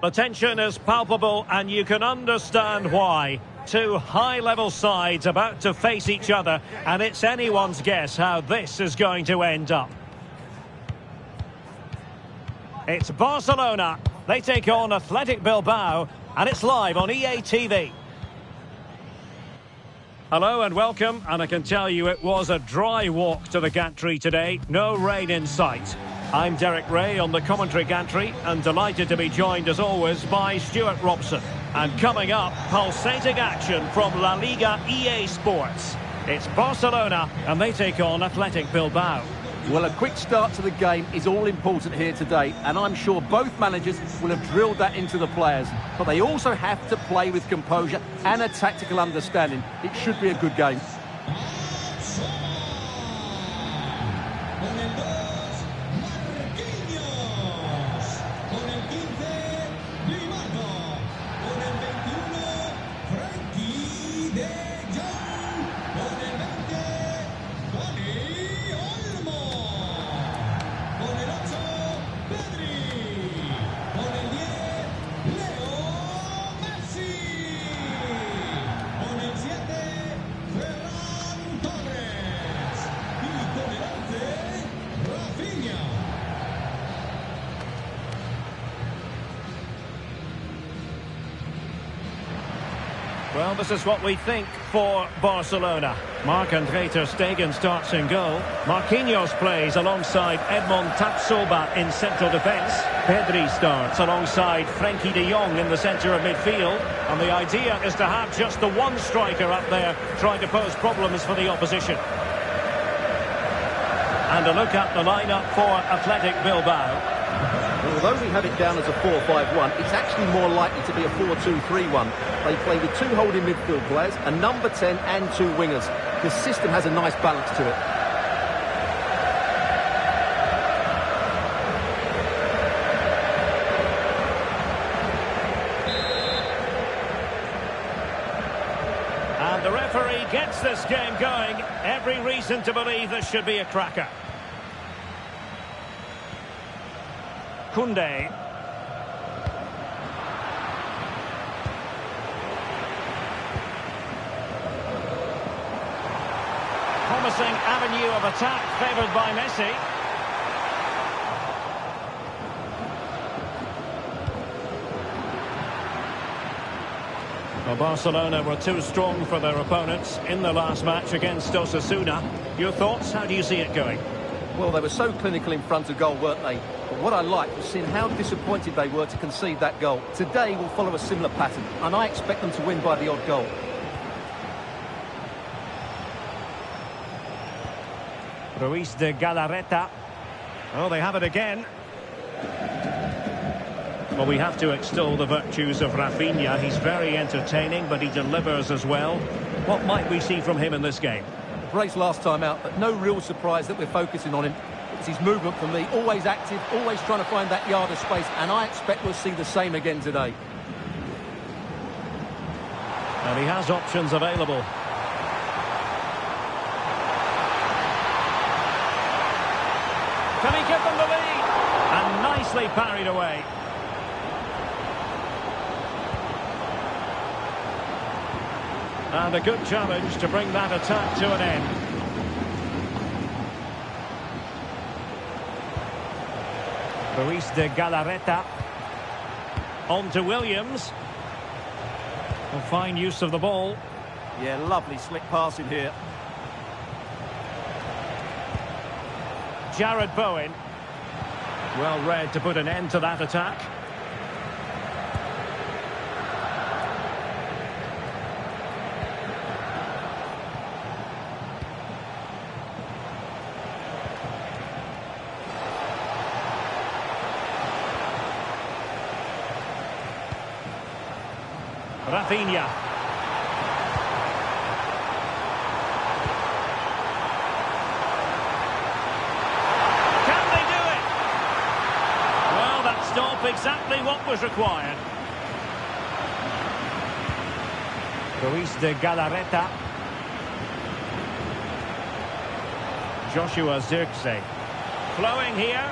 The tension is palpable and you can understand why. Two high-level sides about to face each other, and it's anyone's guess how this is going to end up. It's Barcelona. They take on Athletic Bilbao, and it's live on EA TV. Hello and welcome, and I can tell you it was a dry walk to the gantry today. No rain in sight. I'm Derek Ray on the commentary gantry, and delighted to be joined as always by Stuart Robson. And coming up, pulsating action from La Liga EA Sports. It's Barcelona, and they take on Athletic Bilbao. Well, a quick start to the game is all important here today, and I'm sure both managers will have drilled that into the players. But they also have to play with composure and a tactical understanding. It should be a good game. Well, this is what we think for Barcelona. Marc-André ter Stegen starts in goal. Marquinhos plays alongside Edmond Tapsoba in central defence. Pedri starts alongside Frenkie de Jong in the centre of midfield. And the idea is to have just the one striker up there trying to pose problems for the opposition. And a look at the lineup for Athletic Bilbao. Although we have it down as a 4-5-1, it's actually more likely to be a 4-2-3-1. They play with two holding midfield players, a number 10 and two wingers. The system has a nice balance to it. And the referee gets this game going. Every reason to believe this should be a cracker. Koundé. Promising avenue of attack favoured by Messi. Well, Barcelona were too strong for their opponents in the last match against Osasuna. Your thoughts? How do you see it going? Well, they were so clinical in front of goal, weren't they? But what I liked was seeing how disappointed they were to concede that goal. Today will follow a similar pattern, and I expect them to win by the odd goal. Ruiz de Galarreta. Oh, they have it again. Well, we have to extol the virtues of Rafinha. He's very entertaining, but he delivers as well. What might we see from him in this game? Brace last time out, but no real surprise that we're focusing on him. It's his movement for me, always active, always trying to find that yard of space, and I expect we'll see the same again today. And he has options available. Can he give them the lead? And nicely parried away. And a good challenge to bring that attack to an end. Ruiz de Galarreta. On to Williams. A fine use of the ball. Yeah, lovely slick passing here. Jared Bowen. Well read to put an end to that attack. Rafinha. Can they do it? Well, that stop exactly what was required. Ruiz de Galarreta. Joshua Zirkzee. Flowing here.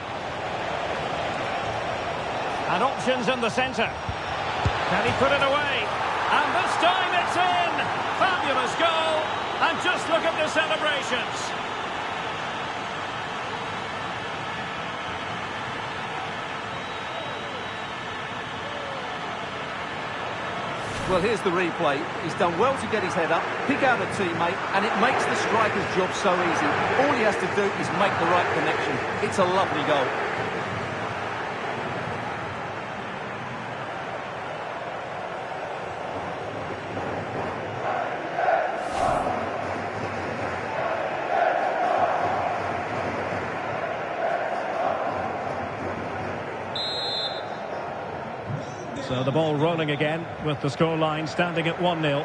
And options in the centre. Can he put it away? And this time it's in! Fabulous goal! And just look at the celebrations. Well, here's the replay. He's done well to get his head up, pick out a teammate, and it makes the striker's job so easy. All he has to do is make the right connection. It's a lovely goal. So the ball rolling again with the scoreline standing at 1-0.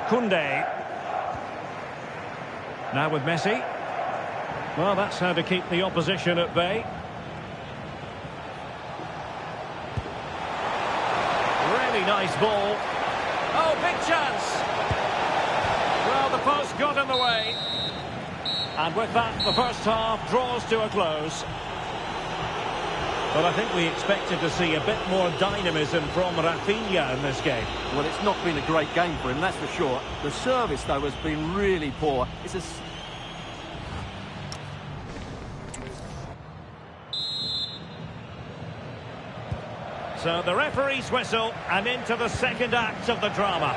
Koundé. Now with Messi. Well, that's how to keep the opposition at bay. Really nice ball. Oh, big chance. Well, the post got in the way. And with that, the first half draws to a close. But I think we expected to see a bit more dynamism from Rafinha in this game. Well, it's not been a great game for him, that's for sure. The service, though, has been really poor. It's a... So the referee's whistle, and into the second act of the drama.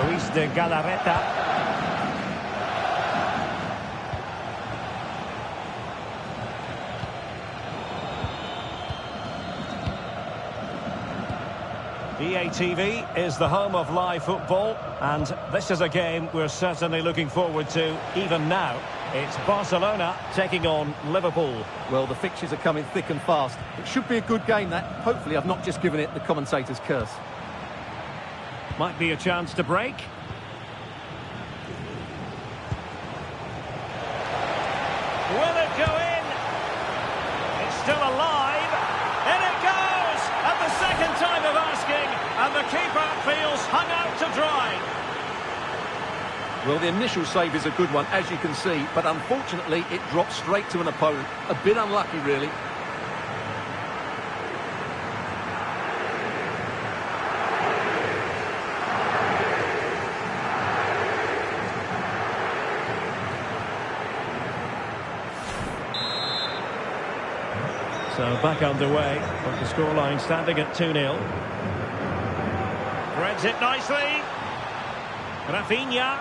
Luis de Galarreta. EA is the home of live football, and this is a game we're certainly looking forward to even now. It's Barcelona taking on Liverpool. Well, the fixtures are coming thick and fast. It should be a good game, that. Hopefully I've not just given it the commentator's curse. Might be a chance to break. Will it go in? It's still alive. In it goes! At the second time of asking, and the keeper feels hung out to dry. Well, the initial save is a good one, as you can see, but unfortunately it dropped straight to an opponent. A bit unlucky, really. So back underway, but the scoreline standing at 2-0. Threads it nicely. Rafinha.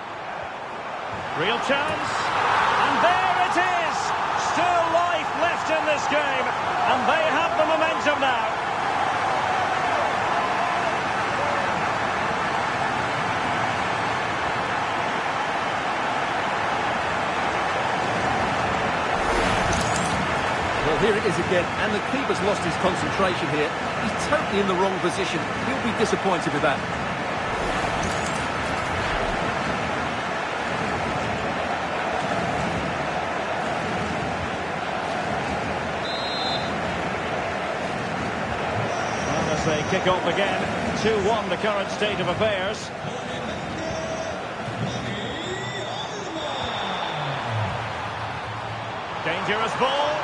Real chance. And there it is! Still life left in this game. And they have the momentum now. Well, here it is again, and the keeper's lost his concentration here. He's totally in the wrong position. He'll be disappointed with that. Well, as they kick off again, 2-1 the current state of affairs. Dangerous ball.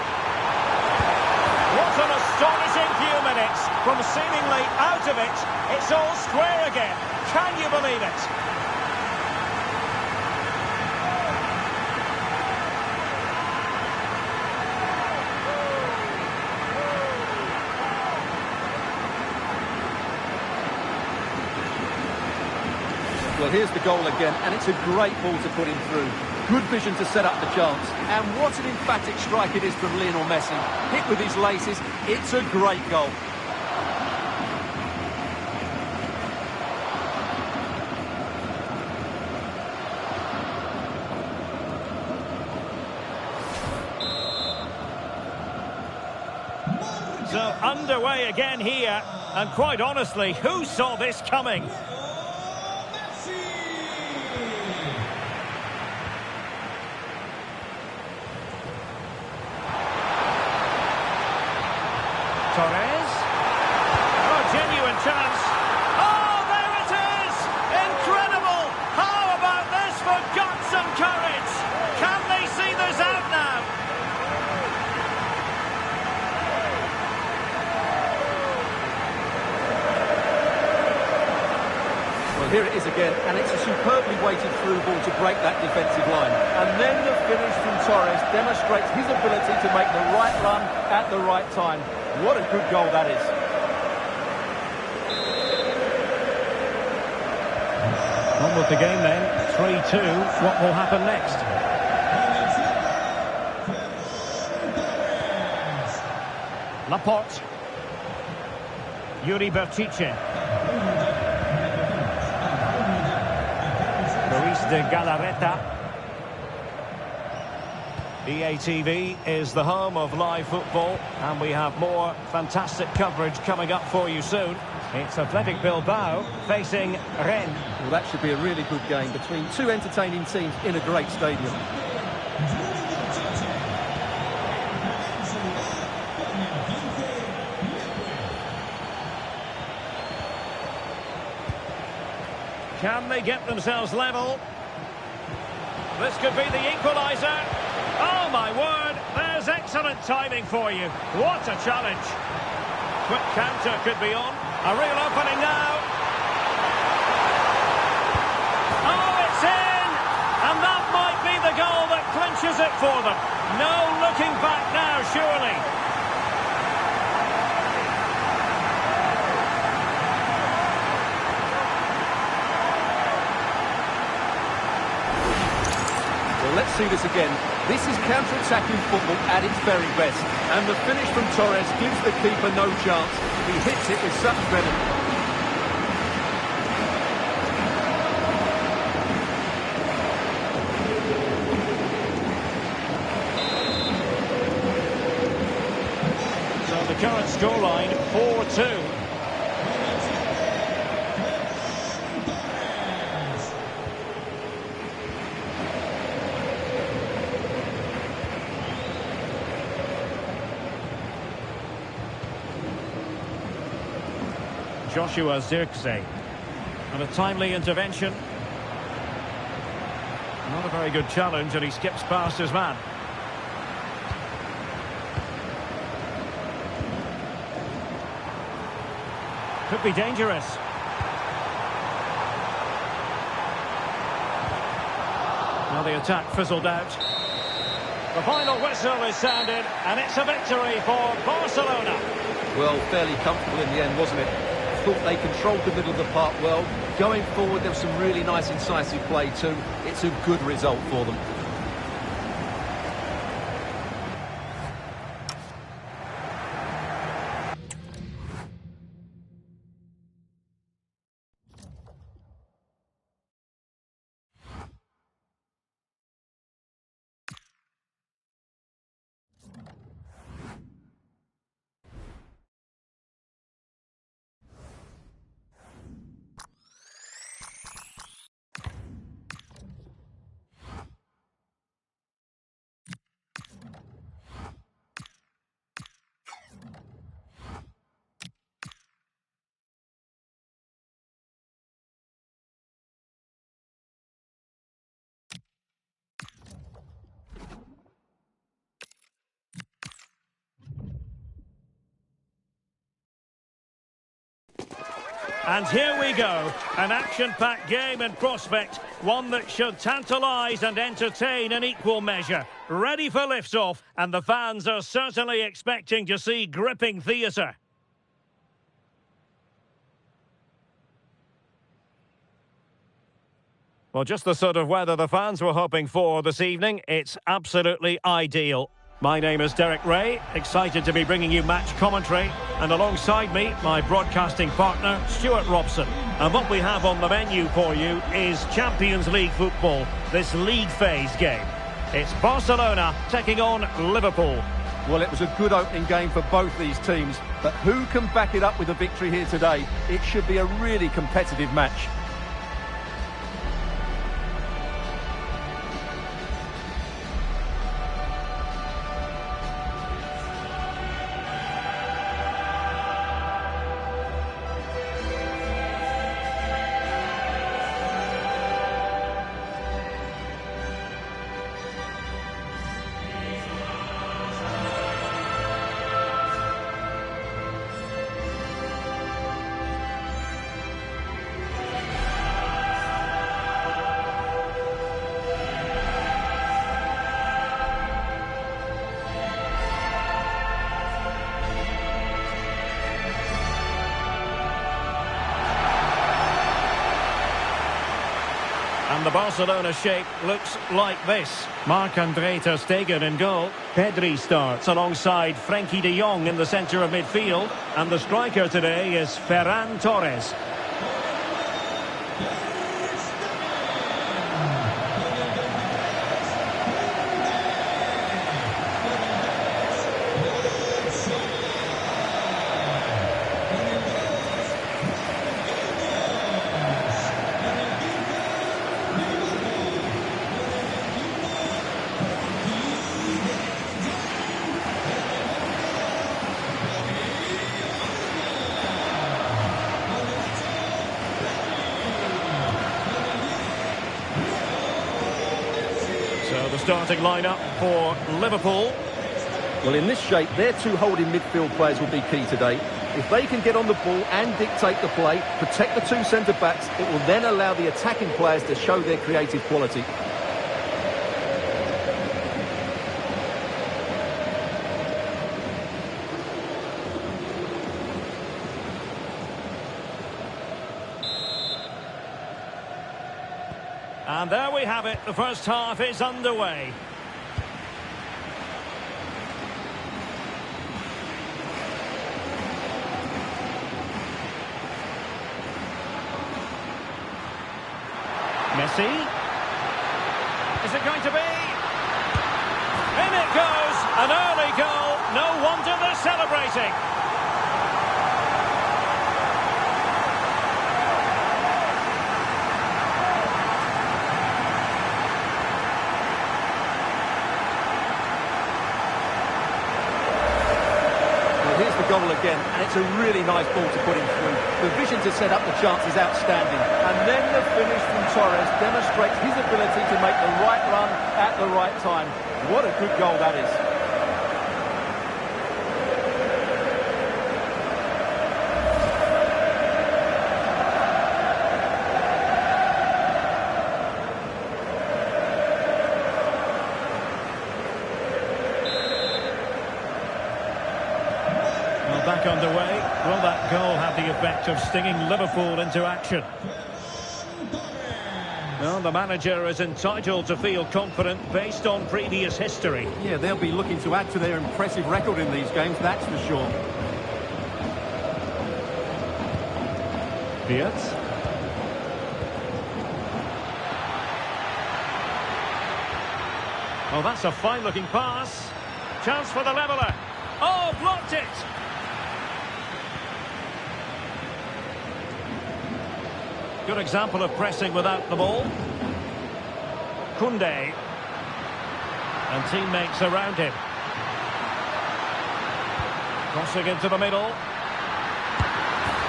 What an astonishing few minutes. From seemingly out of it, it's all square again. Can you believe it? Well, here's the goal again, and it's a great ball to put him through. Good vision to set up the chance. And what an emphatic strike it is from Lionel Messi. Hit with his laces, it's a great goal. So underway again here, and quite honestly, who saw this coming? Torres. Oh, genuine chance. Oh, there it is! Incredible! How about this for guts and courage? Can they see this out Here it is again, and it's a superbly weighted through ball to break that defensive line. And then the finish from Torres demonstrates his ability to make the right run at the right time. What a good goal that is. On with the game then, 3-2. What will happen next? Laporte. Yuri Berchiche. Luis de Galarreta. Ep2 is the home of live football, and we have more fantastic coverage coming up for you soon. It's Athletic Bilbao facing Rennes. Well, that should be a really good game between two entertaining teams in a great stadium. Can they get themselves level? This could be the equaliser. Oh, my word. There's excellent timing for you. What a challenge. Quick counter could be on. A real opening now. Oh, it's in! And that might be the goal that clinches it for them. No looking back now, surely. Let's see this again. This is counter-attacking football at its very best. And the finish from Torres gives the keeper no chance. He hits it with such venom. So the current scoreline, 4-2. Joshua Zirkzee. And a timely intervention. Not a very good challenge, and he skips past his man. Could be dangerous. Now the attack fizzled out. The final whistle is sounded, and it's a victory for Barcelona. Well, fairly comfortable in the end, wasn't it? Thought they controlled the middle of the park well. Going forward, there was some really nice incisive play too. It's a good result for them. And here we go, an action-packed game in prospect, one that should tantalise and entertain in equal measure. Ready for lifts-off, and the fans are certainly expecting to see gripping theatre. Well, just the sort of weather the fans were hoping for this evening. It's absolutely ideal. My name is Derek Ray, excited to be bringing you match commentary, and alongside me, my broadcasting partner, Stuart Robson. And what we have on the menu for you is Champions League football, this league phase game. It's Barcelona taking on Liverpool. Well, it was a good opening game for both these teams, but who can back it up with a victory here today? It should be a really competitive match. And the Barcelona shape looks like this. Marc-Andre ter Stegen in goal. Pedri starts alongside Frenkie de Jong in the centre of midfield. And the striker today is Ferran Torres. So the starting lineup for Liverpool. Well, in this shape, their two holding midfield players will be key today. If they can get on the ball and dictate the play, protect the two centre-backs, it will then allow the attacking players to show their creative quality. And there we have it. The first half is underway. Messi. Is it going to be? In it goes. An early goal. No wonder they're celebrating. Here's the goal again, and it's a really nice ball to put him through. The vision to set up the chance is outstanding. And then the finish from Torres demonstrates his ability to make the right run at the right time. What a good goal that is. Back underway. Will that goal have the effect of stinging Liverpool into action? Well, the manager is entitled to feel confident based on previous history. Yeah, they'll be looking to add to their impressive record in these games, that's for sure. Beers. Oh, that's a fine-looking pass. Chance for the leveller. Oh, blocked it! Good example of pressing without the ball. Koundé. And teammates around him. Crossing into the middle.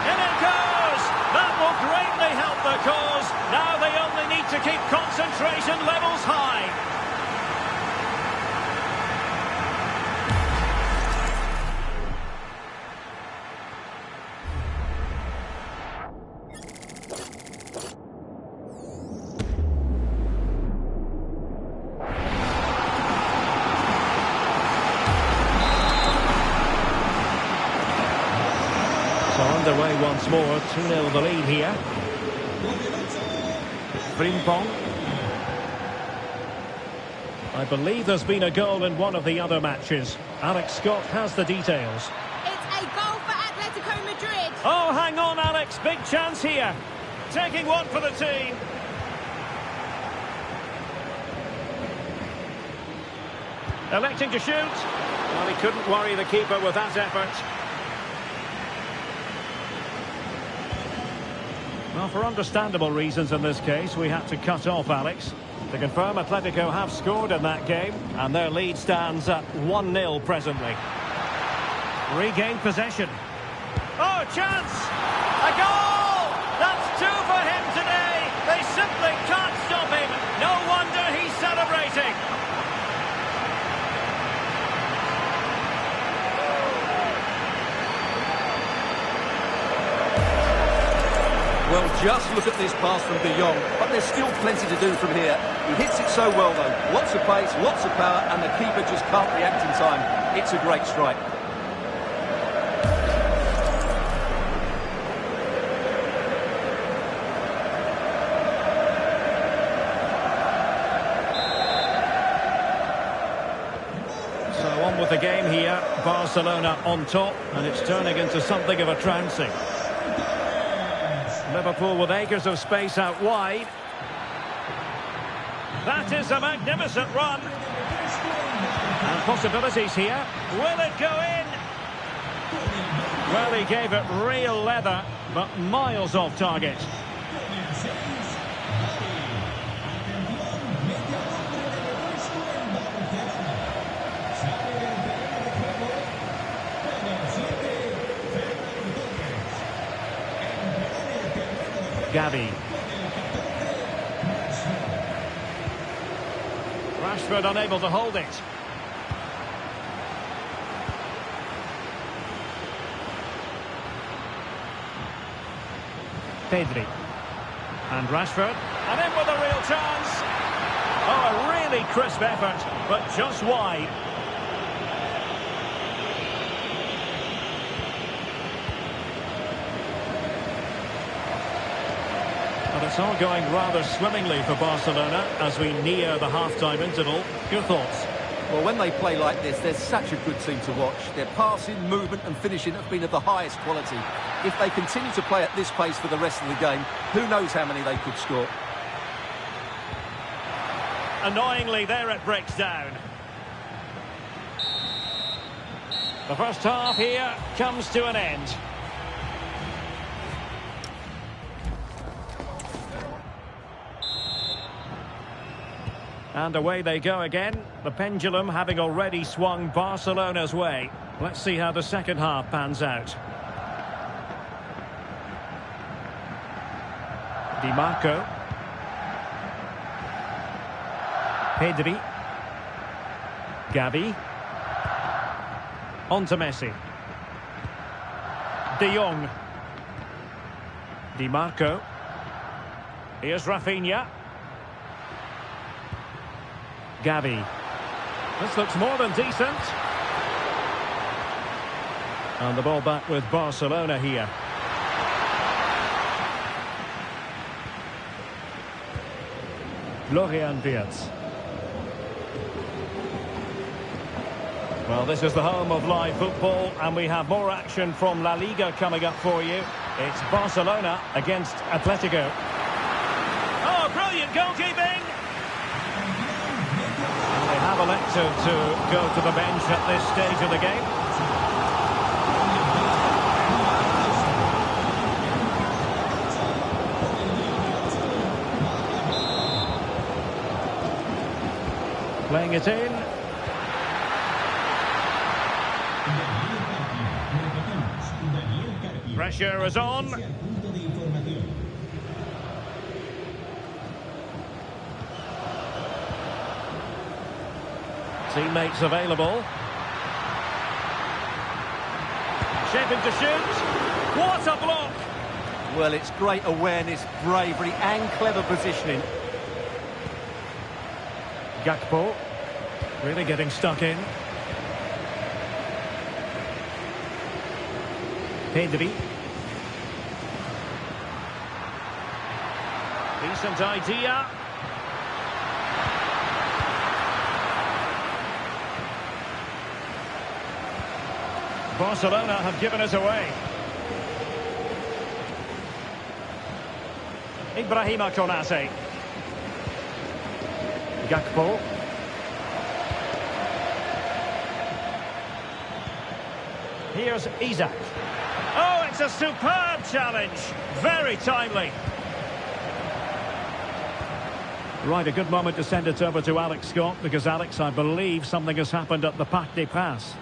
In it goes! That will greatly help the cause. Now they only need to keep concentration levels high. So underway once more, 2-0 the lead here. Frimpong. I believe there's been a goal in one of the other matches. Alex Scott has the details. It's a goal for Atletico Madrid. Oh, hang on, Alex. Big chance here. Taking one for the team. Electing to shoot. Well, he couldn't worry the keeper with that effort. Well, for understandable reasons in this case, we had to cut off Alex. To confirm, Atletico have scored in that game, and their lead stands at 1-0 presently. Regained possession. Oh, chance! A goal! That's two for him today! They simply can't stop him! No wonder he's celebrating! Well, just look at this pass from de Jong, but there's still plenty to do from here. He hits it so well, though. Lots of pace, lots of power, and the keeper just can't react in time. It's a great strike. with the game here. Barcelona on top, and it's turning into something of a trouncing. Liverpool with acres of space out wide. That is a magnificent run. And possibilities here. Will it go in? Well, he gave it real leather, but miles off target. Gavi. Rashford unable to hold it. Pedri. And Rashford. And in with a real chance. Oh, a really crisp effort, but just wide. But it's all going rather swimmingly for Barcelona as we near the half-time interval. Your thoughts? Well, when they play like this, they're such a good team to watch. Their passing, movement and finishing have been of the highest quality. If they continue to play at this pace for the rest of the game, who knows how many they could score. Annoyingly, there it breaks down. The first half here comes to an end. And away they go again. The pendulum having already swung Barcelona's way. Let's see how the second half pans out. Di Marco. Pedri. Gavi. On to Messi. De Jong. Di Marco. Here's Rafinha. Gavi. This looks more than decent. And the ball back with Barcelona here. Florian Wirtz. Well, this is the home of live football, and we have more action from La Liga coming up for you. It's Barcelona against Atletico. Oh, brilliant goalkeeping! And they have elected to go to the bench at this stage of the game. Playing it in. Pressure is on. Teammates available. Shaping to shoot. What a block! Well, it's great awareness, bravery and clever positioning. Gakpo. Really getting stuck in. Pedri. Decent idea. Barcelona have given us away. Ibrahima Konate. Gakpo. Here's Isaac. Oh, it's a superb challenge. Very timely. Right, a good moment to send it over to Alex Scott, because, Alex, I believe something has happened at the Parc des Princes.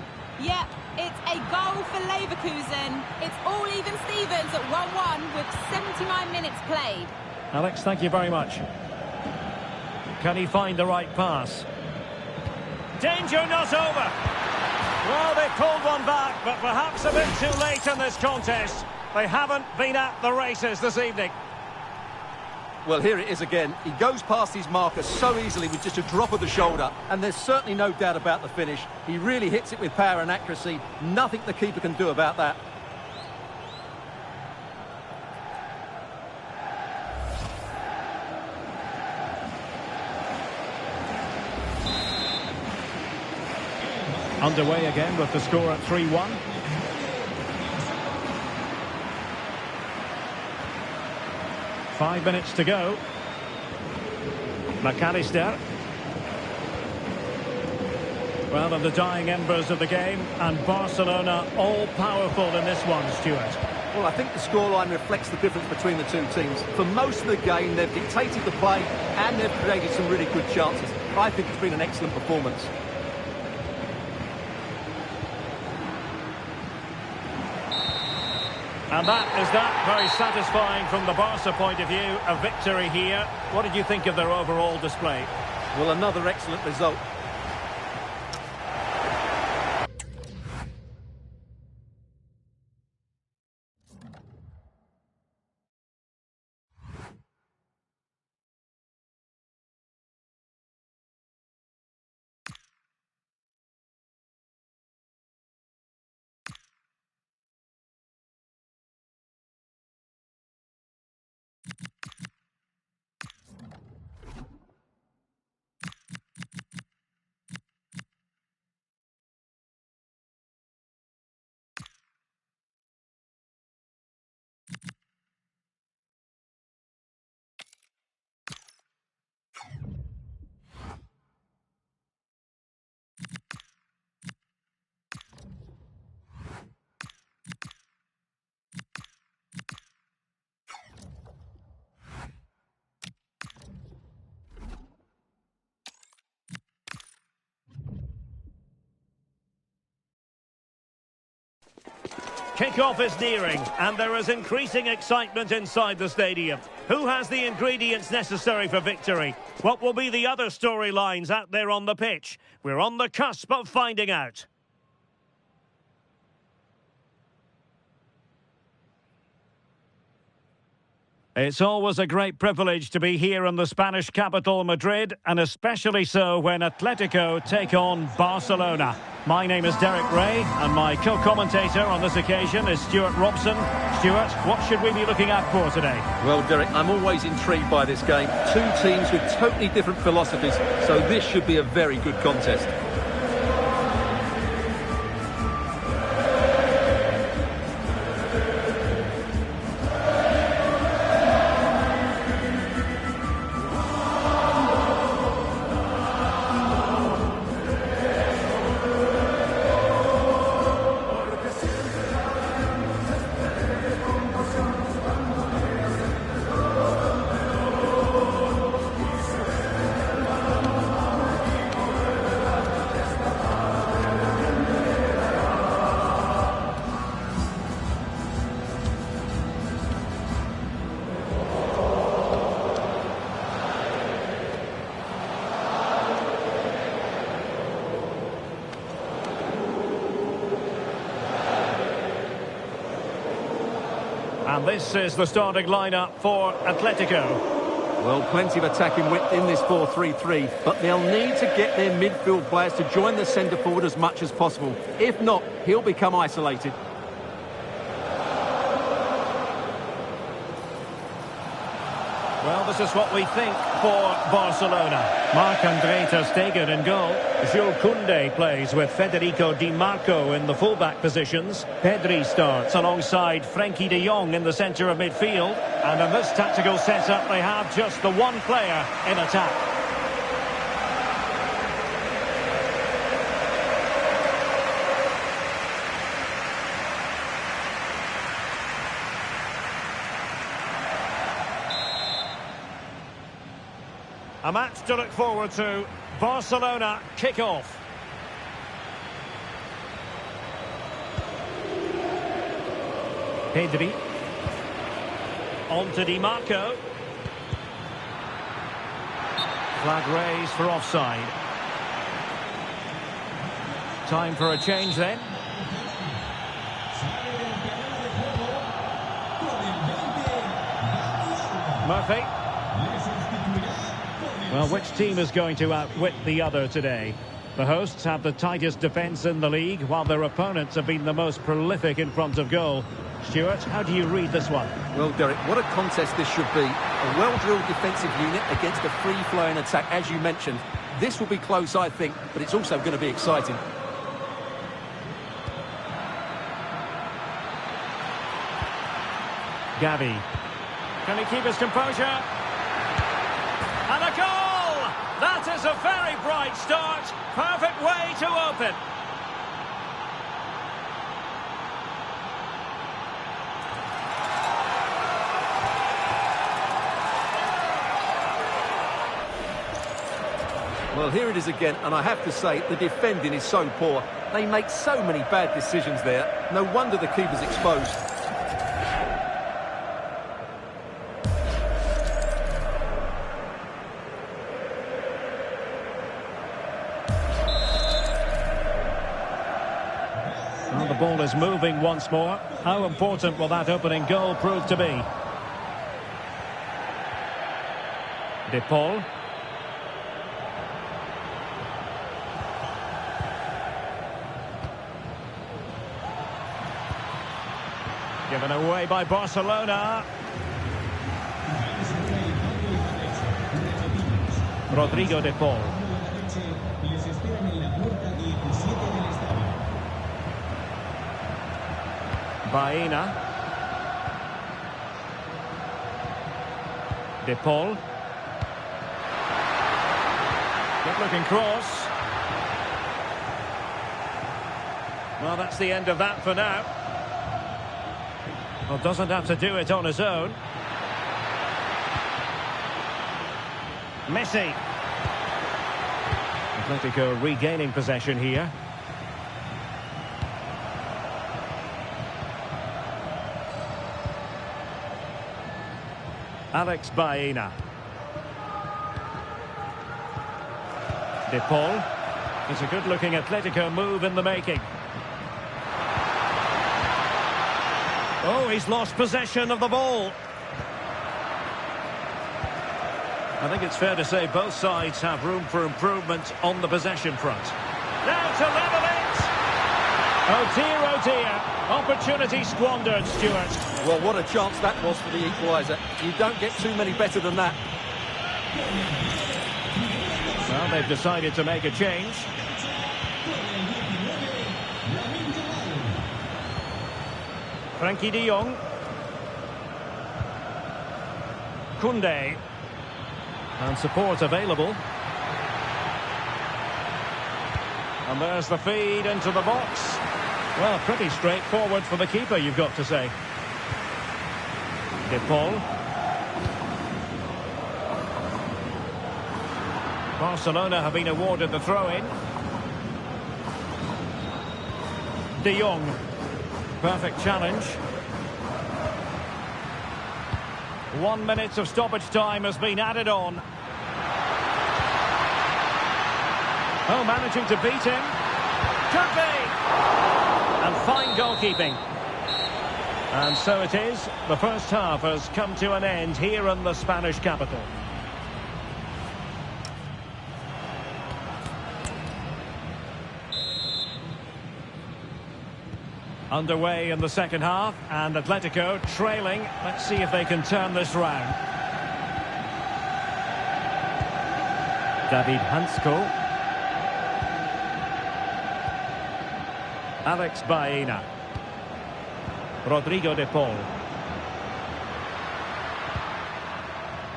Yep, it's a goal for Leverkusen. It's all even Stevens at 1-1 with 79 minutes played. Alex, thank you very much. Can he find the right pass? Danger not over. Well, they pulled one back, but perhaps a bit too late in this contest. They haven't been at the races this evening. Well, here it is again. He goes past his marker so easily with just a drop of the shoulder, and there's certainly no doubt about the finish. He really hits it with power and accuracy. Nothing the keeper can do about that. Underway again with the score at 3-1. Five minutes to go. McAllister. Well, in the dying embers of the game, and Barcelona all-powerful in this one, Stuart. Well, I think the scoreline reflects the difference between the two teams. For most of the game, they've dictated the play and they've created some really good chances. I think it's been an excellent performance. And that is that. Very satisfying from the Barca point of view. A victory here. What did you think of their overall display? Well, another excellent result. Kick-off is nearing, and there is increasing excitement inside the stadium. Who has the ingredients necessary for victory? What will be the other storylines out there on the pitch? We're on the cusp of finding out. It's always a great privilege to be here in the Spanish capital, Madrid, and especially so when Atletico take on Barcelona. My name is Derek Ray, and my co-commentator on this occasion is Stuart Robson. Stuart, what should we be looking out for today? Well, Derek, I'm always intrigued by this game. Two teams with totally different philosophies, so this should be a very good contest. And this is the starting lineup for Atletico. Well, plenty of attacking width in this 4-3-3, but they'll need to get their midfield players to join the centre forward as much as possible. If not, he'll become isolated. Well, this is what we think for Barcelona. Marc-André ter Stegen in goal. Jules Koundé plays with Federico Di Marco in the fullback positions. Pedri starts alongside Frenkie de Jong in the centre of midfield. And in this tactical setup, they have just the one player in attack. A match to look forward to. Barcelona kick-off. Pedri. On to Di Marco. Flag raised for offside. Time for a change then. Murphy. Well, which team is going to outwit the other today? The hosts have the tightest defence in the league, while their opponents have been the most prolific in front of goal. Stuart, how do you read this one? Well, Derek, what a contest this should be. A well-drilled defensive unit against a free-flowing attack, as you mentioned. This will be close, I think, but it's also going to be exciting. Gavi. Can he keep his composure? And a goal! That is a very bright start. Perfect way to open. Well, here it is again, and I have to say, the defending is so poor. They make so many bad decisions there. No wonder the keeper's exposed. Well, the ball is moving once more. How important will that opening goal prove to be? De Paul. Given away by Barcelona. Rodrigo de Paul. Baena. De Paul. Good looking cross. Well, that's the end of that for now. Well, doesn't have to do it on his own. Messi. Atletico regaining possession here. Alex Baena. De Paul. It's a good-looking Atletico move in the making. Oh, he's lost possession of the ball. I think it's fair to say both sides have room for improvement on the possession front. Now to level it! Oh dear, opportunity squandered, Stuart. Well, what a chance that was for the equaliser. You don't get too many better than that. Well, they've decided to make a change. Frankie de Jong. Koundé. And support available. And there's the feed into the box. Well, pretty straightforward for the keeper, you've got to say. De Paul. Barcelona have been awarded the throw-in. De Jong. Perfect challenge. 1 minute of stoppage time has been added on. Oh, managing to beat him. Could be! And fine goalkeeping. And so it is. The first half has come to an end here in the Spanish capital. Underway in the second half, and Atletico trailing. Let's see if they can turn this round. David Hansko. Alex Baena. Rodrigo de Paul.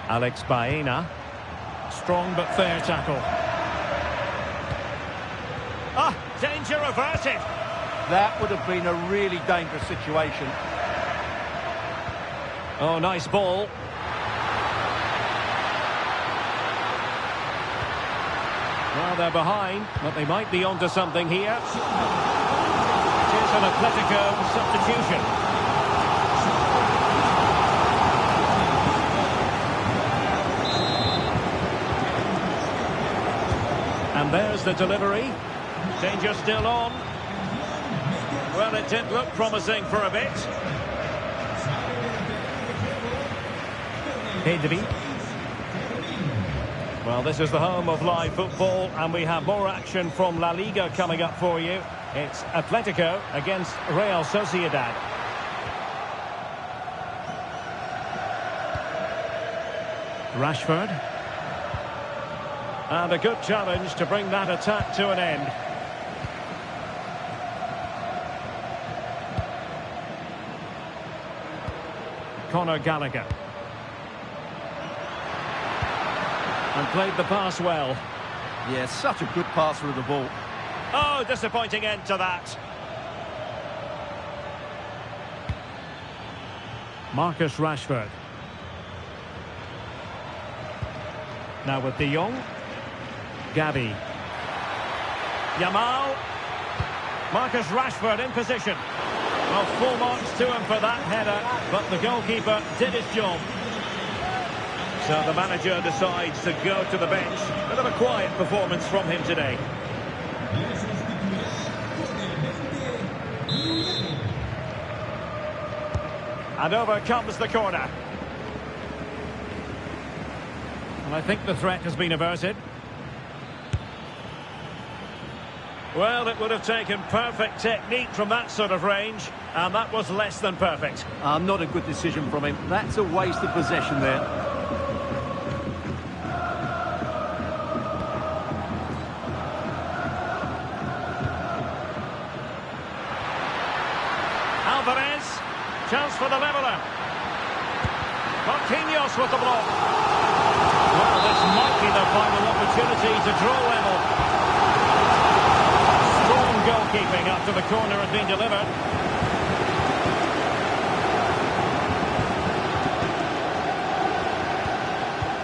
Alex Baena. Strong but fair tackle. Ah, danger averted. That would have been a really dangerous situation. Oh, nice ball. Well, they're behind, but they might be onto something here. It is an Atletico substitution. And there's the delivery. Danger still on. Well, it did look promising for a bit. Pedri. Well, this is the home of live football, and we have more action from La Liga coming up for you. It's Atletico against Real Sociedad. Rashford. And a good challenge to bring that attack to an end. Conor Gallagher. And played the pass well. Yeah, such a good passer of the ball. Oh, disappointing end to that. Marcus Rashford. Now with De Jong. Gavi. Yamal. Marcus Rashford in position. Well, full marks to him for that header, but the goalkeeper did his job. So the manager decides to go to the bench. Bit of a quiet performance from him today. And over comes the corner. And I think the threat has been averted. Well, it would have taken perfect technique from that sort of range, and that was less than perfect. Not a good decision from him. That's a waste of possession there. Alvarez, chance for the leveller. Marquinhos with the block. Well, this might be the final opportunity to draw level. Strong goalkeeping after the corner had been delivered.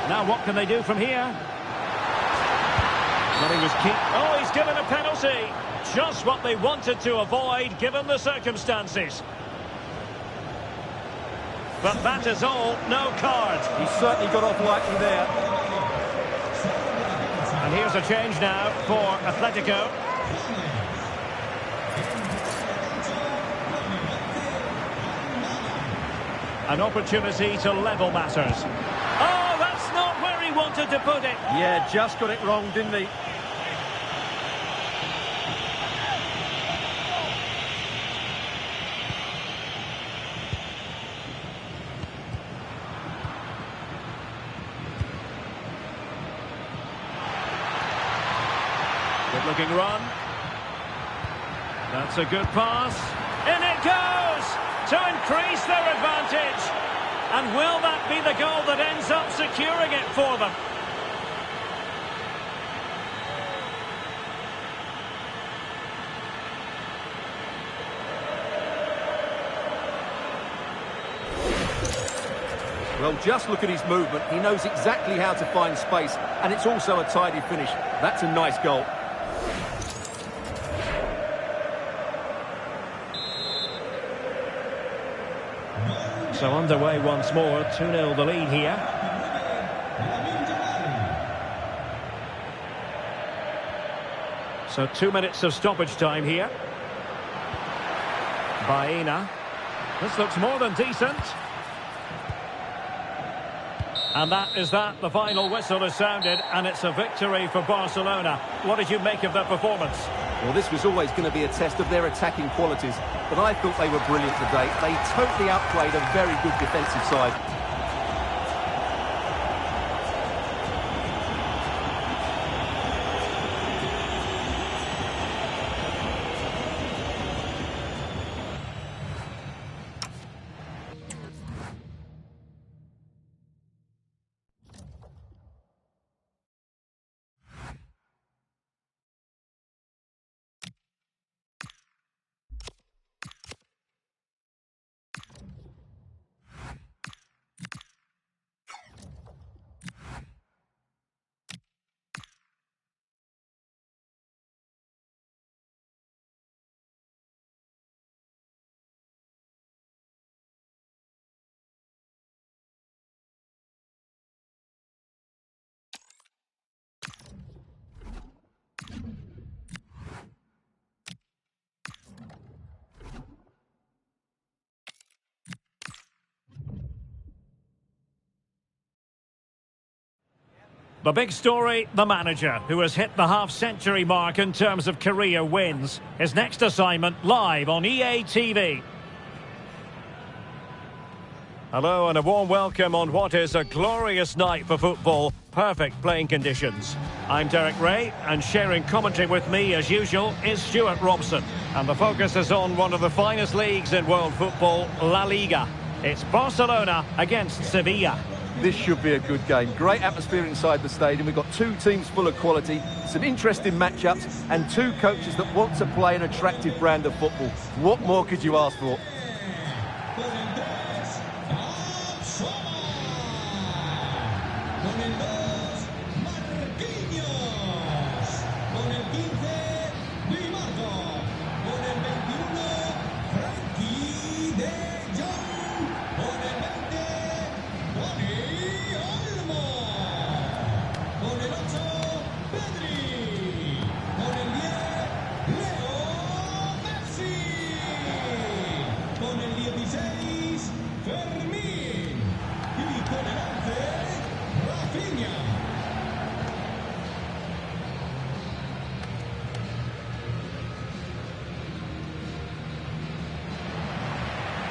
Now what can they do from here? But he was oh, he's given a penalty. Just what they wanted to avoid, given the circumstances. But that is all, no card. He certainly got off lightly there. And here's a change now for Atletico. An opportunity to level matters. Oh, that's not where he wanted to put it. Yeah, just got it wrong, didn't he? Good looking run. That's a good pass. In it goes to increase their advantage. And will that be the goal that ends up securing it for them? Well, just look at his movement. He knows exactly how to find space, and it's also a tidy finish. That's a nice goal. So underway once more, 2-0 the lead here. So 2 minutes of stoppage time here. Baena. This looks more than decent. And that is that. The final whistle is sounded, and it's a victory for Barcelona. What did you make of that performance? Well, this was always going to be a test of their attacking qualities, but I thought they were brilliant today. They totally outplayed a very good defensive side. The big story, the manager, who has hit the half-century mark in terms of career wins. His next assignment live on EA TV. Hello and a warm welcome on what is a glorious night for football. Perfect playing conditions. I'm Derek Ray, and sharing commentary with me as usual is Stuart Robson. And the focus is on one of the finest leagues in world football, La Liga. It's Barcelona against Sevilla. This should be a good game. Great atmosphere inside the stadium. We've got two teams full of quality, some interesting matchups, and two coaches that want to play an attractive brand of football. What more could you ask for?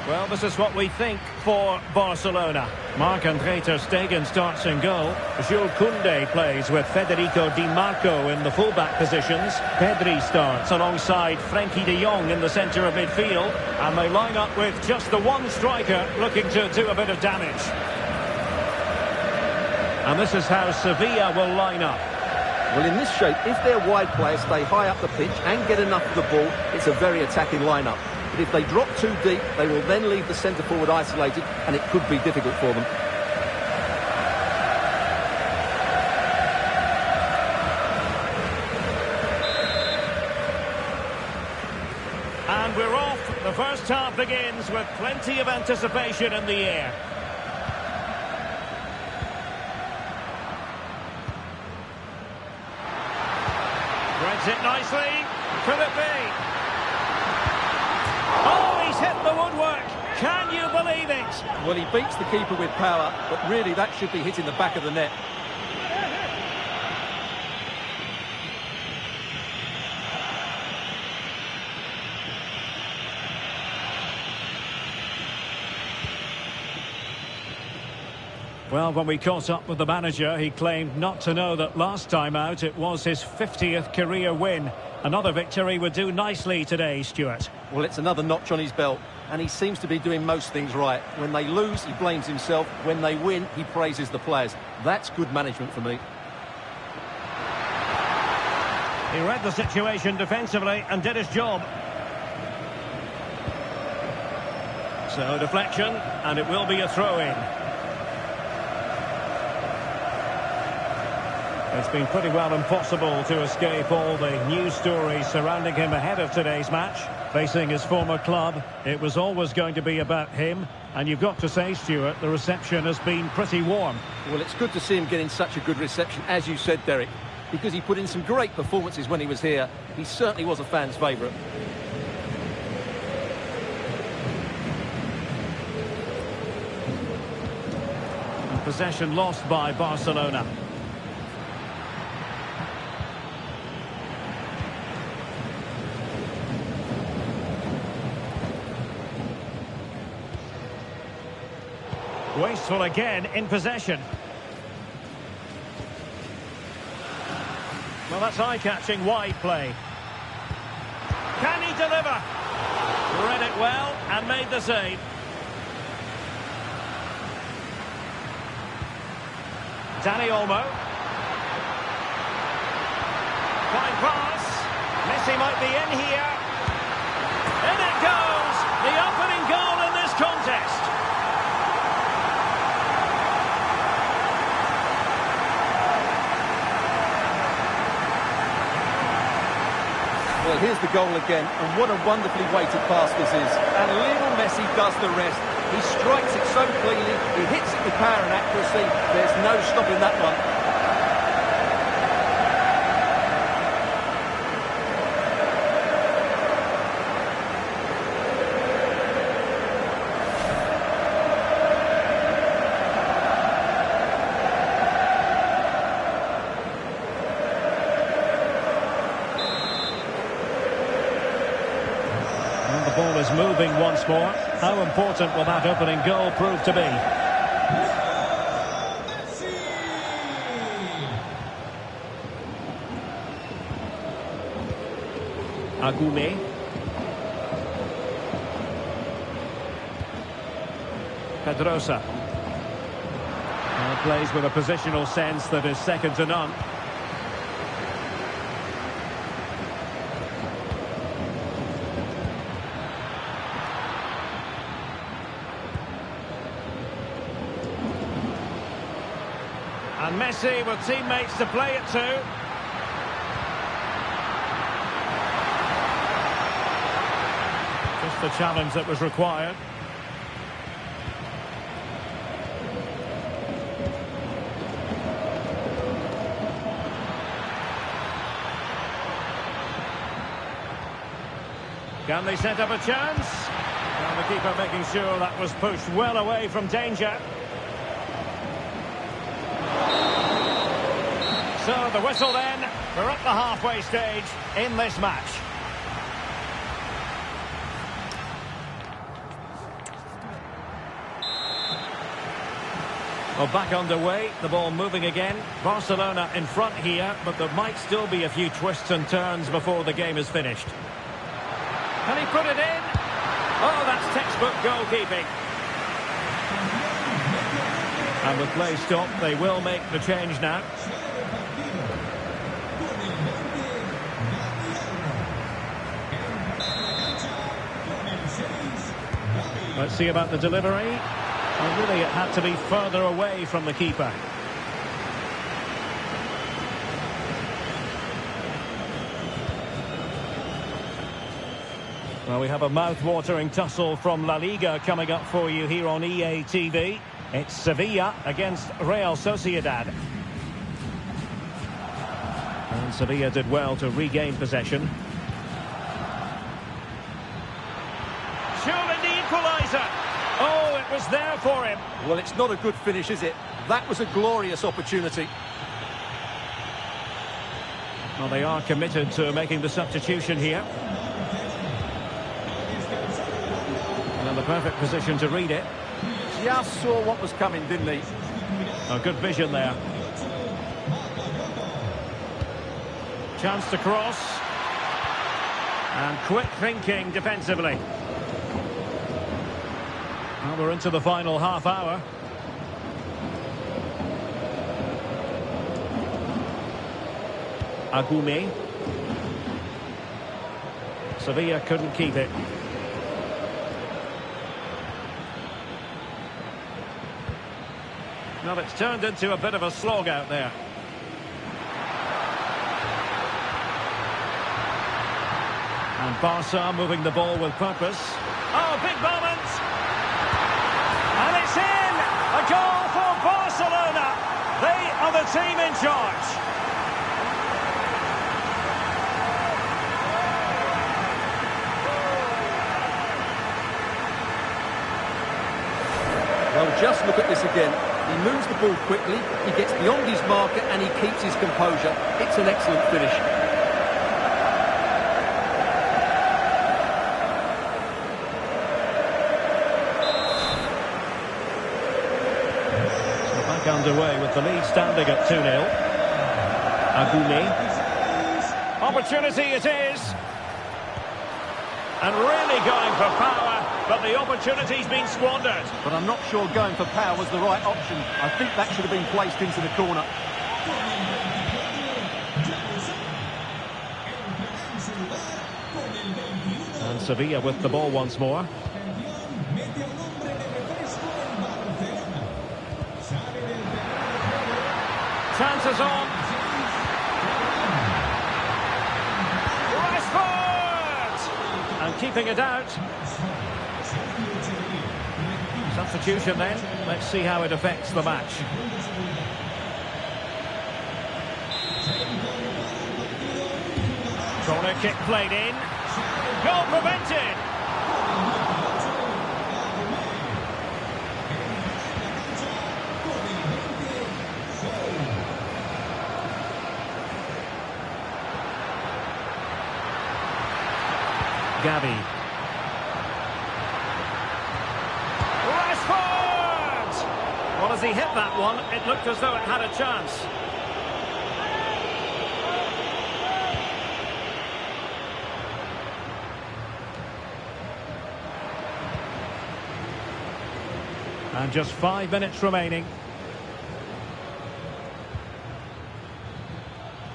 Well, this is what we think for Barcelona. Marc-André ter Stegen starts in goal. Jules Koundé plays with Federico Di Marco in the fullback positions. Pedri starts alongside Frenkie de Jong in the centre of midfield. And they line up with just the one striker looking to do a bit of damage. And this is how Sevilla will line up. Well, in this shape, if their wide players stay high up the pitch and get enough of the ball, it's a very attacking lineup. But if they drop too deep, they will then leave the centre-forward isolated, and it could be difficult for them. And we're off. The first half begins with plenty of anticipation in the air. Threads it nicely. Could it be? Oh, he's hit the woodwork. Can you believe it? Well, he beats the keeper with power, but really that should be hitting the back of the net. Well, when we caught up with the manager, he claimed not to know that last time out it was his 50th career win. Another victory would do nicely today, Stuart. Well, it's another notch on his belt, and he seems to be doing most things right. When they lose, he blames himself. When they win, he praises the players. That's good management for me. He read the situation defensively and did his job. So, deflection, and it will be a throw-in. It's been pretty well impossible to escape all the news stories surrounding him ahead of today's match. Facing his former club, it was always going to be about him. And you've got to say, Stuart, the reception has been pretty warm. Well, it's good to see him getting such a good reception, as you said, Derek, because he put in some great performances when he was here. He certainly was a fan's favourite. Possession lost by Barcelona. Wasteful again in possession. Well, that's eye-catching wide play. Can he deliver? Read it well and made the save. Dani Olmo. Fine pass. Messi might be in here. In it goes! The opening goal in this contest. Well, here's the goal again, and what a wonderfully weighted pass this is. And Lionel Messi does the rest. He strikes it so cleanly, he hits it with power and accuracy. There's no stopping that one. And the ball is moving once more. How important will that opening goal prove to be? Agoumé. Pedrosa. Plays with a positional sense that is second to none. And Messi with teammates to play it to. Just the challenge that was required. Can they set up a chance? And the keeper making sure that was pushed well away from danger. So the whistle then. We're at the halfway stage in this match. Well, back underway, the ball moving again. Barcelona in front here, but there might still be a few twists and turns before the game is finished. Can he put it in? Oh, that's textbook goalkeeping. And with play stopped, they will make the change now. Let's see about the delivery. Well, really, it had to be further away from the keeper. Well, we have a mouth-watering tussle from La Liga coming up for you here on EA TV. It's Sevilla against Real Sociedad. And Sevilla did well to regain possession. Surely the equaliser. Oh, it was there for him. Well, it's not a good finish, is it? That was a glorious opportunity. Well, they are committed to making the substitution here. And the perfect position to read it. Just saw what was coming, didn't he? A good vision there. Chance to cross. And quick thinking defensively. Well, we're into the final half hour. Agoumi. Sevilla couldn't keep it. Well, it's turned into a bit of a slog out there. And Barca moving the ball with purpose. Oh, big moment! And it's in! A goal for Barcelona! They are the team in charge. Well, just look at this again. He moves the ball quickly, he gets beyond his marker and he keeps his composure. It's an excellent finish. So back underway with the lead standing at 2-0. Agoumi. Opportunity it is. And really going for power, but the opportunity's been squandered. But I'm not sure going for power was the right option. I think that should have been placed into the corner. And Sevilla with the ball once more. Chances on. And keeping it out. Substitution then. Let's see how it affects the match. Corner kick played in. Goal prevented. Gavi. Rashford! Well, as he hit that one, it looked as though it had a chance. And just 5 minutes remaining.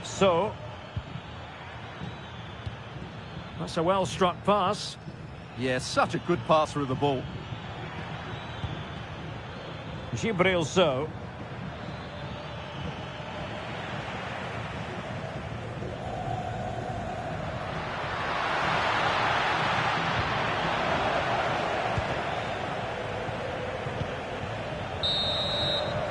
So, that's a well-struck pass. Yeah, such a good passer of the ball. Gibril So.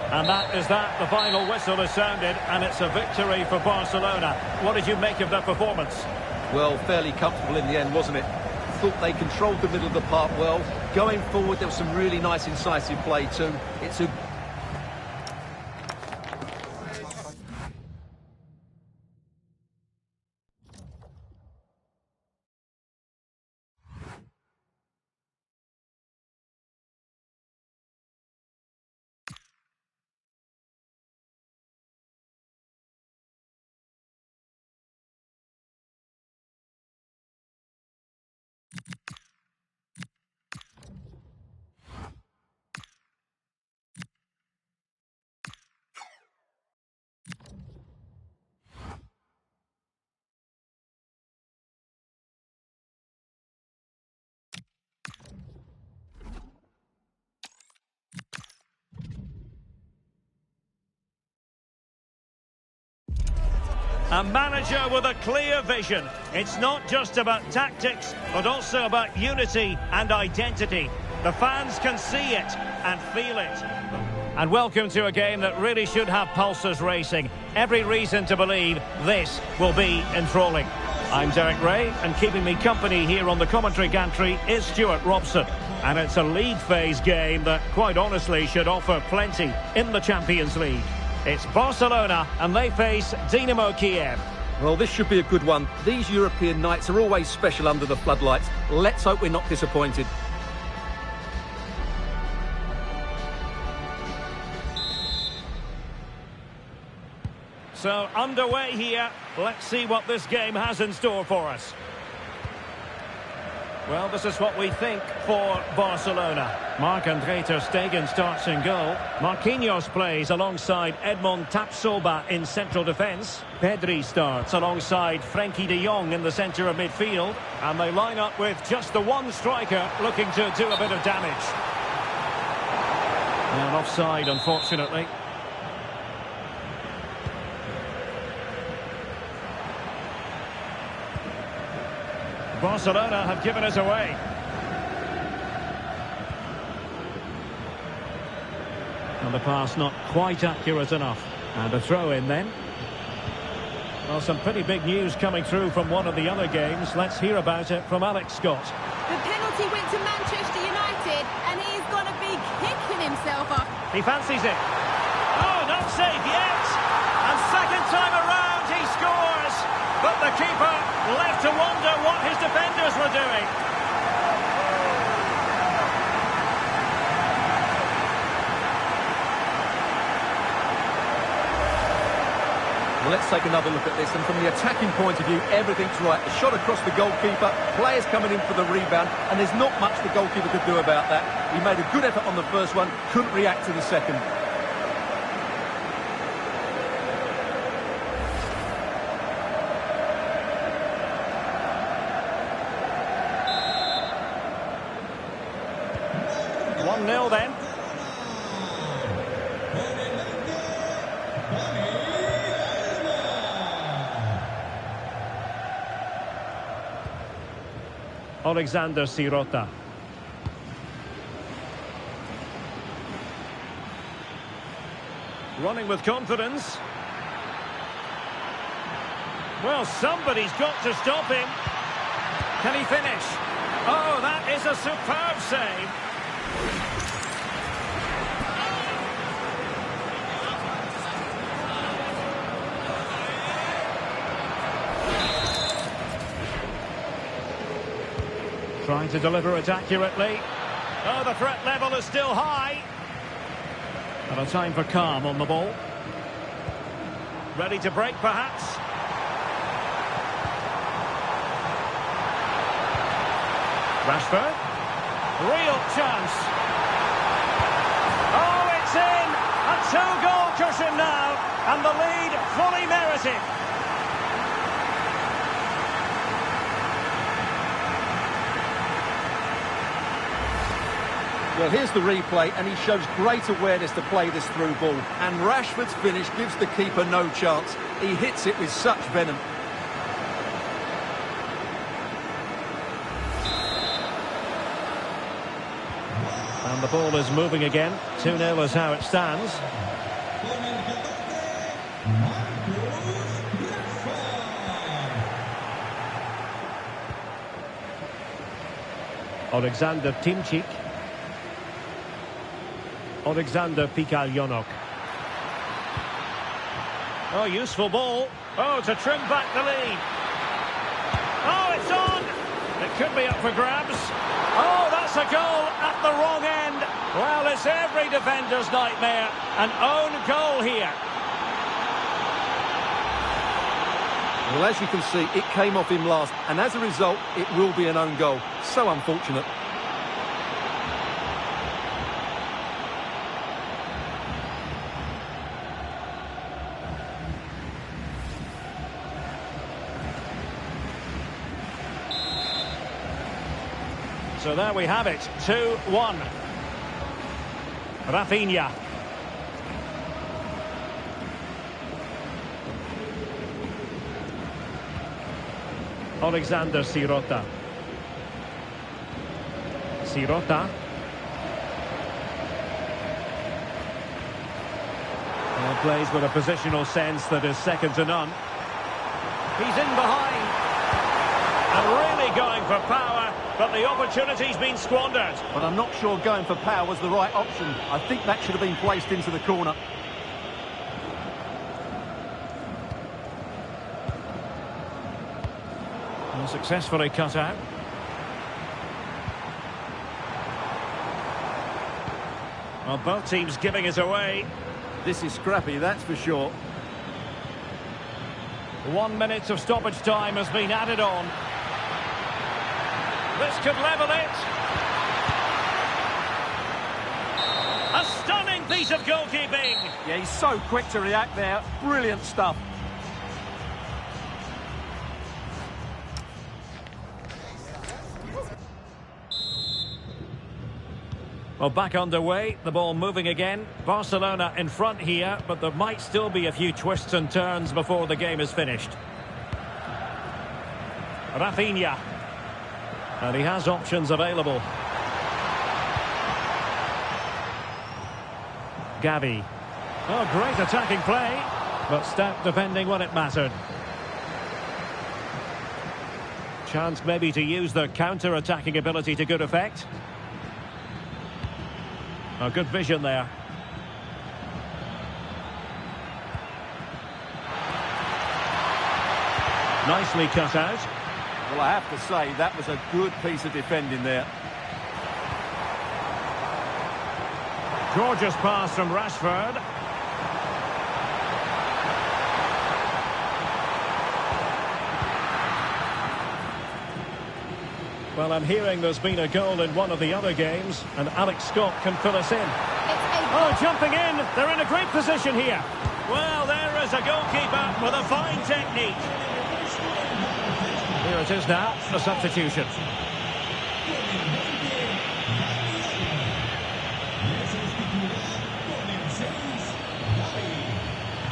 And that is that. The final whistle has sounded, and it's a victory for Barcelona. What did you make of that performance? Well, fairly comfortable in the end, wasn't it? Thought they controlled the middle of the park well. Going forward, there was some really nice incisive play too. It's a... A manager with a clear vision. It's not just about tactics, but also about unity and identity. The fans can see it and feel it. And welcome to a game that really should have pulses racing. Every reason to believe this will be enthralling. I'm Derek Ray, and keeping me company here on the commentary gantry is Stuart Robson. And it's a league phase game that, quite honestly, should offer plenty in the Champions League. It's Barcelona, and they face Dynamo Kiev. Well, this should be a good one. These European nights are always special under the floodlights. Let's hope we're not disappointed. So, underway here. Let's see what this game has in store for us. Well, this is what we think for Barcelona. Marc-André ter Stegen starts in goal. Marquinhos plays alongside Edmond Tapsoba in central defence. Pedri starts alongside Frenkie de Jong in the centre of midfield. And they line up with just the one striker looking to do a bit of damage. And offside, unfortunately. Barcelona have given us away. And the pass not quite accurate enough. And a throw in then. Well, some pretty big news coming through from one of the other games. Let's hear about it from Alex Scott. The penalty went to Manchester United, and he's going to be kicking himself up. He fancies it. Oh, not safe yet. And second time around he scores. But the keeper left to wonder what his defenders were doing. Well, let's take another look at this. And from the attacking point of view, everything's right. A shot across the goalkeeper, players coming in for the rebound, and there's not much the goalkeeper could do about that. He made a good effort on the first one, couldn't react to the second. Nil then. Alexander Sirota. Running with confidence. Well, somebody's got to stop him. Can he finish? Oh, that is a superb save. Trying to deliver it accurately. Oh, the threat level is still high. And a time for calm on the ball. Ready to break, perhaps. Rashford. Real chance. It's in! A two-goal cushion now, and the lead fully merited. Well, here's the replay, and he shows great awareness to play this through ball. And Rashford's finish gives the keeper no chance. He hits it with such venom. And the ball is moving again. 2-0 is how it stands. Alexander Timchik. Alexander Pikaljonok. Oh, useful ball. Oh, to trim back the lead. Oh, it's on. It could be up for grabs. Oh, that's a goal at the wrong end. Well, it's every defender's nightmare. An own goal here. Well, as you can see, it came off him last, and as a result, it will be an own goal. So unfortunate. So there we have it, 2-1. Rafinha. Alexander Sirota. Sirota. And plays with a positional sense that is second to none. He's in behind. And really going for power, but the opportunity's been squandered. But I'm not sure going for power was the right option. I think that should have been placed into the corner. And successfully cut out. Well, both teams giving it away. This is scrappy, that's for sure. 1 minute of stoppage time has been added on. This could level it. A stunning piece of goalkeeping. Yeah, he's so quick to react there. Brilliant stuff. Well, back underway, the ball moving again. Barcelona in front here, but there might still be a few twists and turns before the game is finished. Rafinha. And he has options available. Gavi. Oh, great attacking play, but stout defending when it mattered. Chance maybe to use their counter-attacking ability to good effect. Oh, good vision there. Nicely cut out. Well, I have to say, that was a good piece of defending there. Gorgeous pass from Rashford. Well, I'm hearing there's been a goal in one of the other games, and Alex Scott can fill us in. Oh, jumping in. They're in a great position here. Well, there is a goalkeeper with a fine technique. Here it is now, the substitution.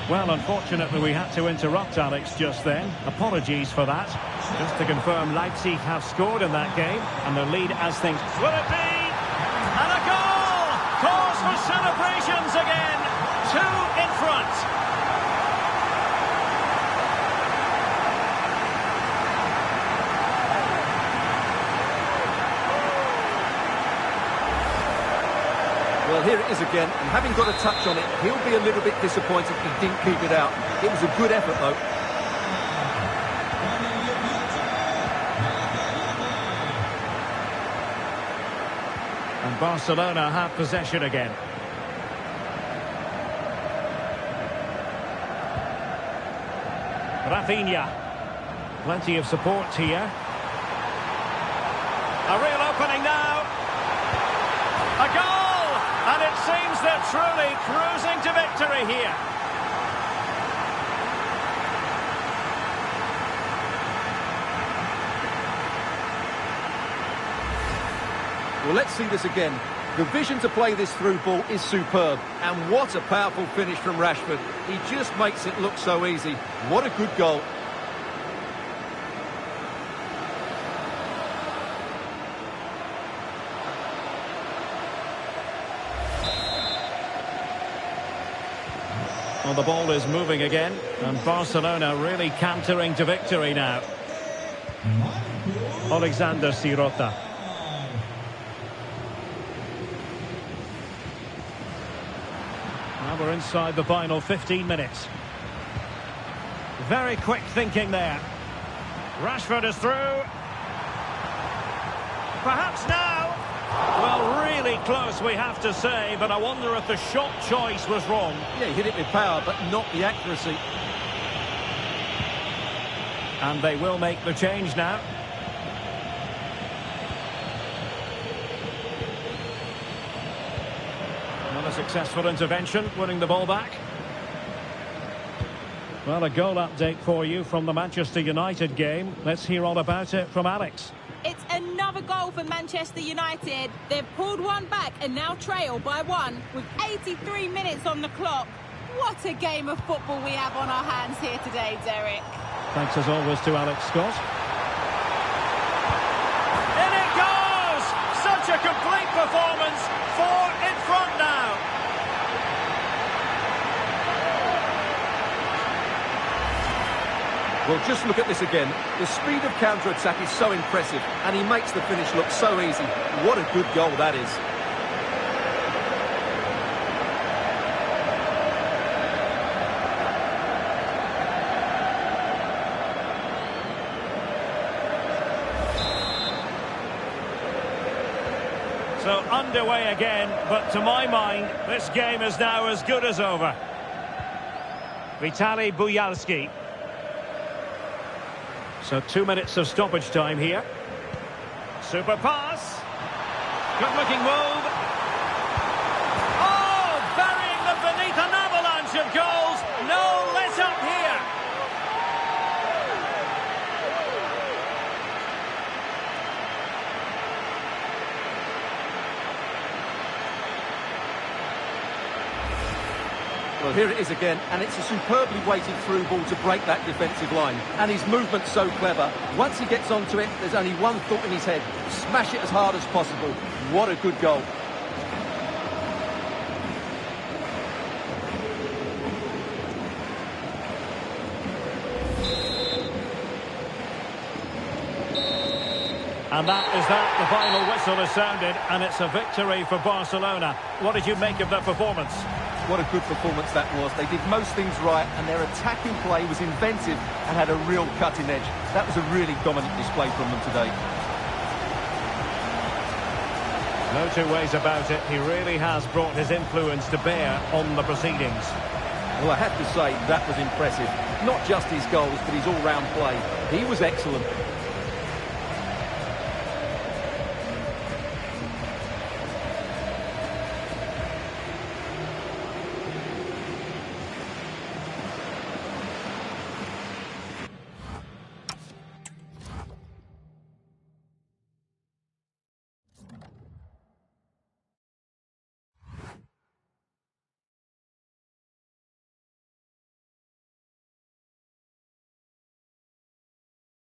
Well, unfortunately, we had to interrupt Alex just then. Apologies for that. Just to confirm, Leipzig have scored in that game, and their lead as things... Will it be? And a goal! Cause for celebrations again. 2 in front. Well, here it is again, and having got a touch on it, he'll be a little bit disappointed he didn't keep it out. It was a good effort, though. And Barcelona have possession again. Rafinha. Plenty of support here. A real opening now. A goal! A And it seems they're truly cruising to victory here. Well, let's see this again. The vision to play this through ball is superb. And what a powerful finish from Rashford. He just makes it look so easy. What a good goal. Well, the ball is moving again, and Barcelona really cantering to victory now. Alexander Sirota. Now we're inside the final 15 minutes. Very quick thinking there. Rashford is through. Perhaps now. Well, really close, we have to say, but I wonder if the shot choice was wrong. Yeah, he hit it with power, but not the accuracy. And they will make the change now. Not a successful intervention, winning the ball back. Well, a goal update for you from the Manchester United game. Let's hear all about it from Alex. It's another goal for Manchester United. They've pulled one back and now trail by one with 83 minutes on the clock. What a game of football we have on our hands here today, Derek. Thanks as always to Alex Scott. In it goes! Such a complete performance. 4 in front now. Well, just look at this again. The speed of counter-attack is so impressive, and he makes the finish look so easy. What a good goal that is. So underway again, but to my mind, this game is now as good as over. Vitaly Buyalski. So 2 minutes of stoppage time here. Super pass. Good looking move. Oh, burying them beneath an avalanche of goals. No let up here. Well, here it is again, and it's a superbly weighted through ball to break that defensive line. And his movement's so clever. Once he gets onto it, there's only one thought in his head. Smash it as hard as possible. What a good goal. And that is that. The final whistle is sounded, and it's a victory for Barcelona. What did you make of their performance? What a good performance that was. They did most things right, and their attacking play was inventive and had a real cutting edge. That was a really dominant display from them today. No two ways about it. He really has brought his influence to bear on the proceedings. Well, I have to say, that was impressive. Not just his goals, but his all-round play. He was excellent.